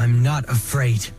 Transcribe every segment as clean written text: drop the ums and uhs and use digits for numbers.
I'm not afraid.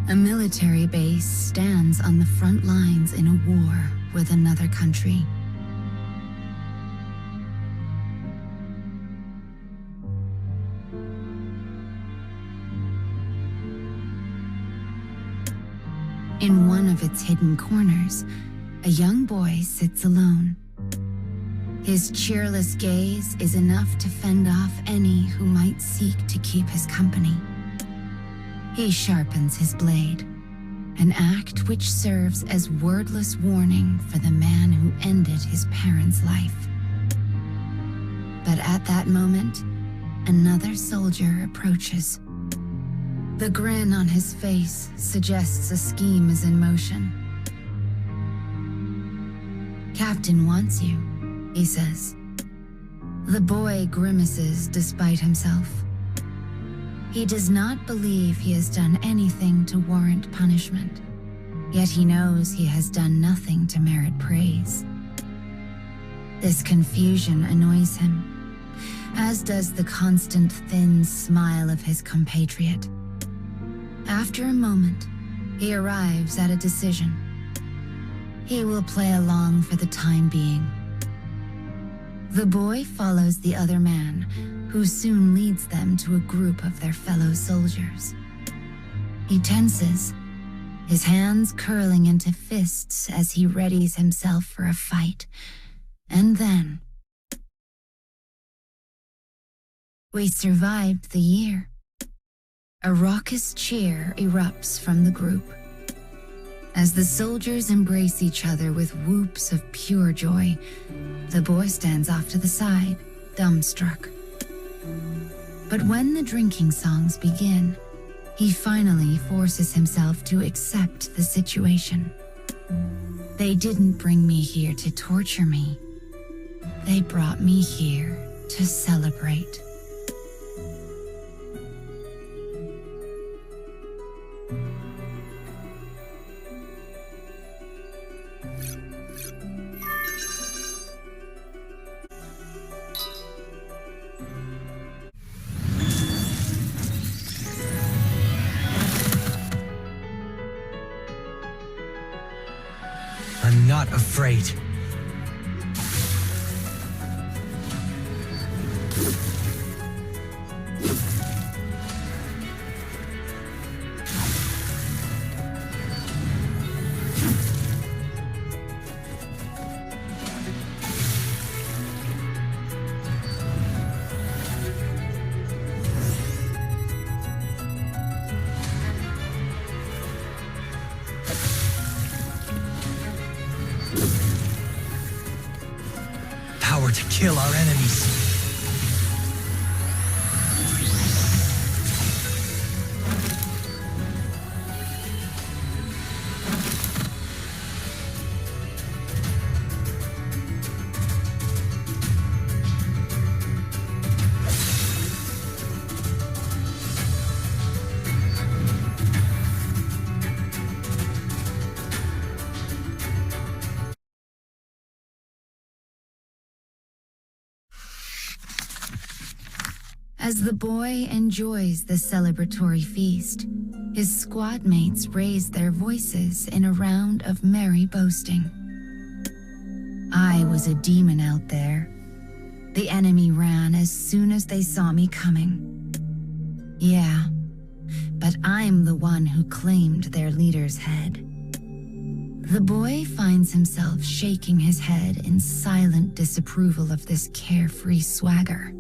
A military base stands on the front lines in a war with another country. In one of its hidden corners, a young boy sits alone. His cheerless gaze is enough to fend off any who might seek to keep his company. He sharpens his blade, an act which serves as wordless warning for the man who ended his parents' life. But at that moment, another soldier approaches. The grin on his face suggests a scheme is in motion. "Captain wants you," he says. The boy grimaces despite himself. He does not believe he has done anything to warrant punishment, yet he knows he has done nothing to merit praise. This confusion annoys him, as does the constant thin smile of his compatriot. After a moment, he arrives at a decision. He will play along for the time being. The boy follows the other man, who soon leads them to a group of their fellow soldiers. He tenses, his hands curling into fists as he readies himself for a fight. And then... we survived the year. A raucous cheer erupts from the group. As the soldiers embrace each other with whoops of pure joy, the boy stands off to the side, dumbstruck. But when the drinking songs begin, he finally forces himself to accept the situation. They didn't bring me here to torture me. They brought me here to celebrate. I'm not afraid. Power to kill our enemies. As the boy enjoys the celebratory feast, his squad mates raise their voices in a round of merry boasting. I was a demon out there. The enemy ran as soon as they saw me coming. Yeah, but I'm the one who claimed their leader's head. The boy finds himself shaking his head in silent disapproval of this carefree swagger.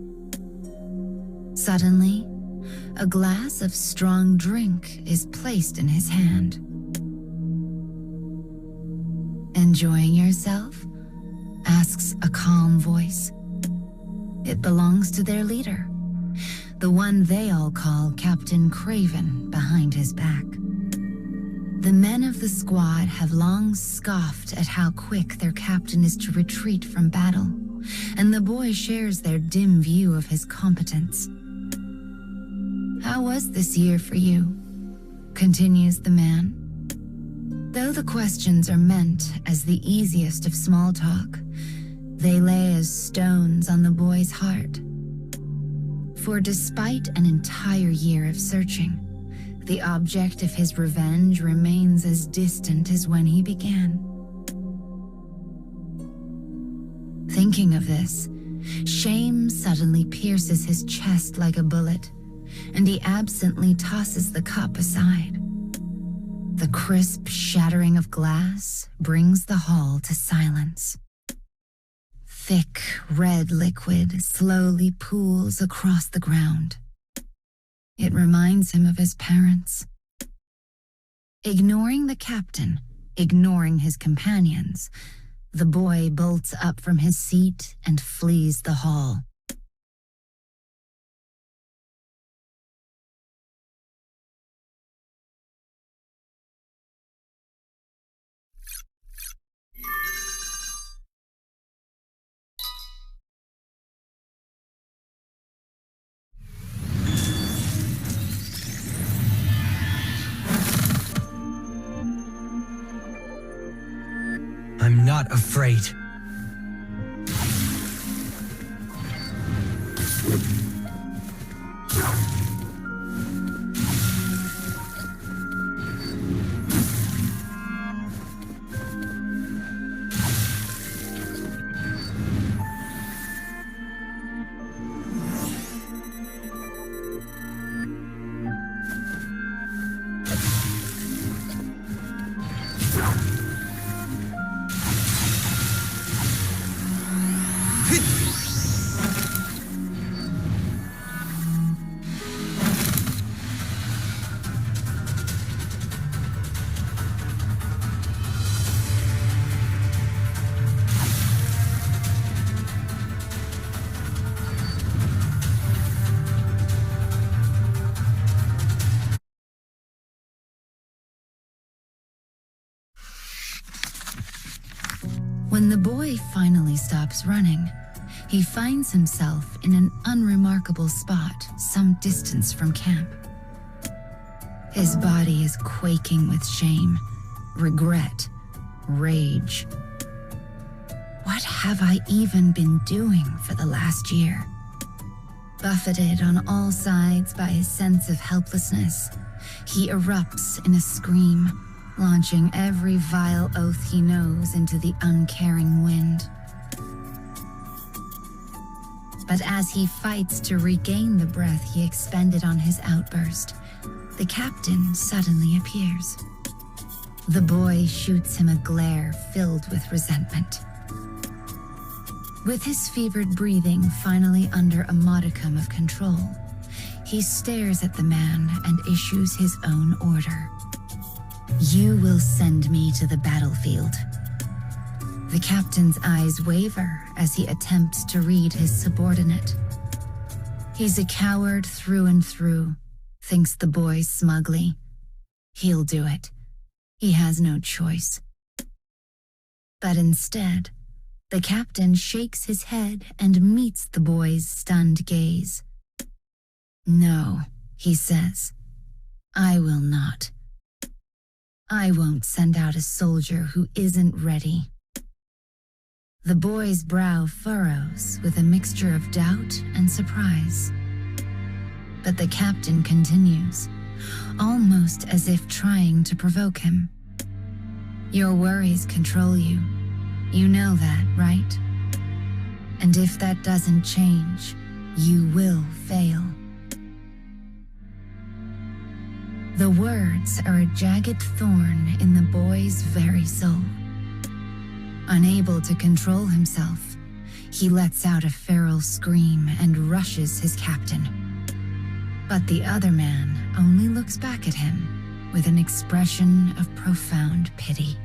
Suddenly, a glass of strong drink is placed in his hand. Enjoying yourself? Asks a calm voice. It belongs to their leader, the one they all call Captain Craven behind his back. The men of the squad have long scoffed at how quick their captain is to retreat from battle, and the boy shares their dim view of his competence. How was this year for you? Continues the man. Though the questions are meant as the easiest of small talk, they lay as stones on the boy's heart. For despite an entire year of searching, the object of his revenge remains as distant as when he began. Thinking of this, shame suddenly pierces his chest like a bullet, and he absently tosses the cup aside. The crisp shattering of glass brings the hall to silence. Thick, red liquid slowly pools across the ground. It reminds him of his parents. Ignoring the captain, ignoring his companions, the boy bolts up from his seat and flees the hall. I'm not afraid. When the boy finally stops running, he finds himself in an unremarkable spot some distance from camp. His body is quaking with shame, regret, rage. What have I even been doing for the last year? Buffeted on all sides by a sense of helplessness, he erupts in a scream, launching every vile oath he knows into the uncaring wind. But as he fights to regain the breath he expended on his outburst, the captain suddenly appears. The boy shoots him a glare filled with resentment. With his fevered breathing finally under a modicum of control, he stares at the man and issues his own order. You will send me to the battlefield. The captain's eyes waver as he attempts to read his subordinate. He's a coward through and through, thinks the boy smugly. He'll do it. He has no choice. But instead, the captain shakes his head and meets the boy's stunned gaze. No, he says, I will not. I won't send out a soldier who isn't ready. The boy's brow furrows with a mixture of doubt and surprise. But the captain continues, almost as if trying to provoke him. Your worries control you. You know that, right? And if that doesn't change, you will fail. The words are a jagged thorn in the boy's very soul. Unable to control himself, he lets out a feral scream and rushes his captain. But the other man only looks back at him with an expression of profound pity.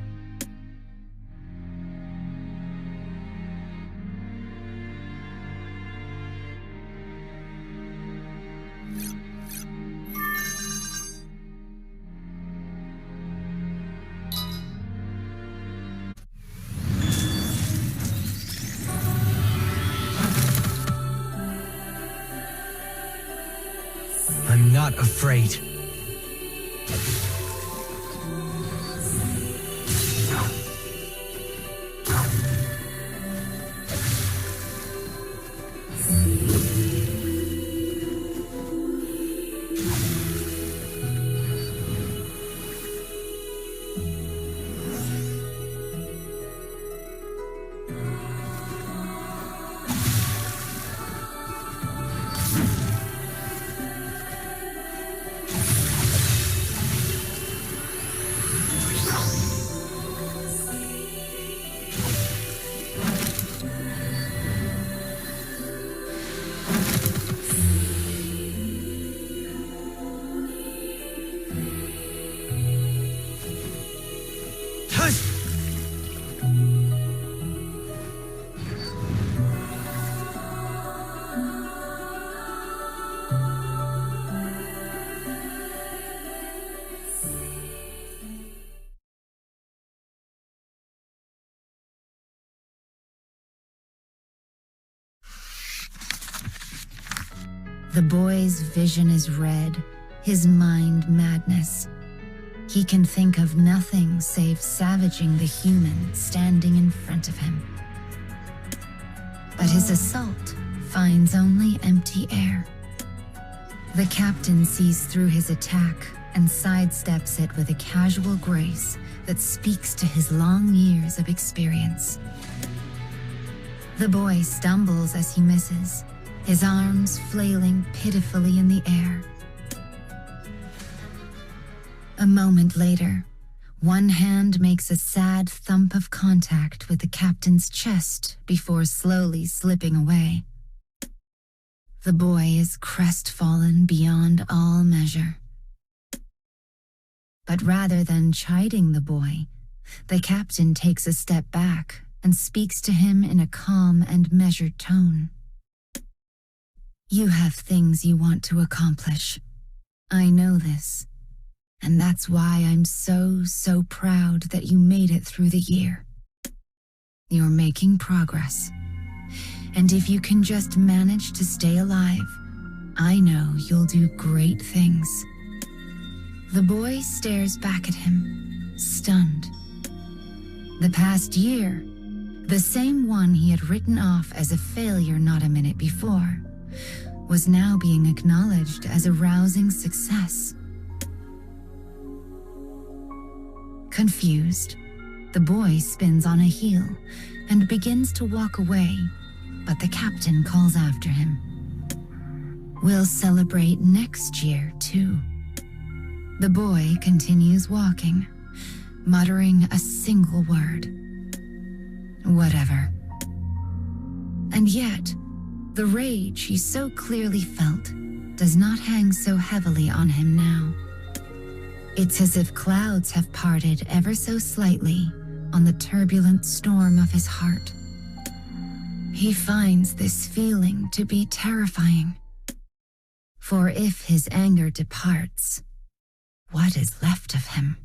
I'm not afraid. The boy's vision is red, his mind madness. He can think of nothing save savaging the human standing in front of him. But his assault finds only empty air. The captain sees through his attack and sidesteps it with a casual grace that speaks to his long years of experience. The boy stumbles as he misses, his arms flailing pitifully in the air. A moment later, one hand makes a sad thump of contact with the captain's chest before slowly slipping away. The boy is crestfallen beyond all measure. But rather than chiding the boy, the captain takes a step back and speaks to him in a calm and measured tone. You have things you want to accomplish. I know this. And that's why I'm so proud that you made it through the year. You're making progress. And if you can just manage to stay alive, I know you'll do great things. The boy stares back at him, stunned. The past year, the same one he had written off as a failure not a minute before, was now being acknowledged as a rousing success. Confused, the boy spins on a heel and begins to walk away, but the captain calls after him. We'll celebrate next year, too. The boy continues walking, muttering a single word. Whatever. And yet, the rage he so clearly felt does not hang so heavily on him now. It's as if clouds have parted ever so slightly on the turbulent storm of his heart. He finds this feeling to be terrifying. For if his anger departs, what is left of him?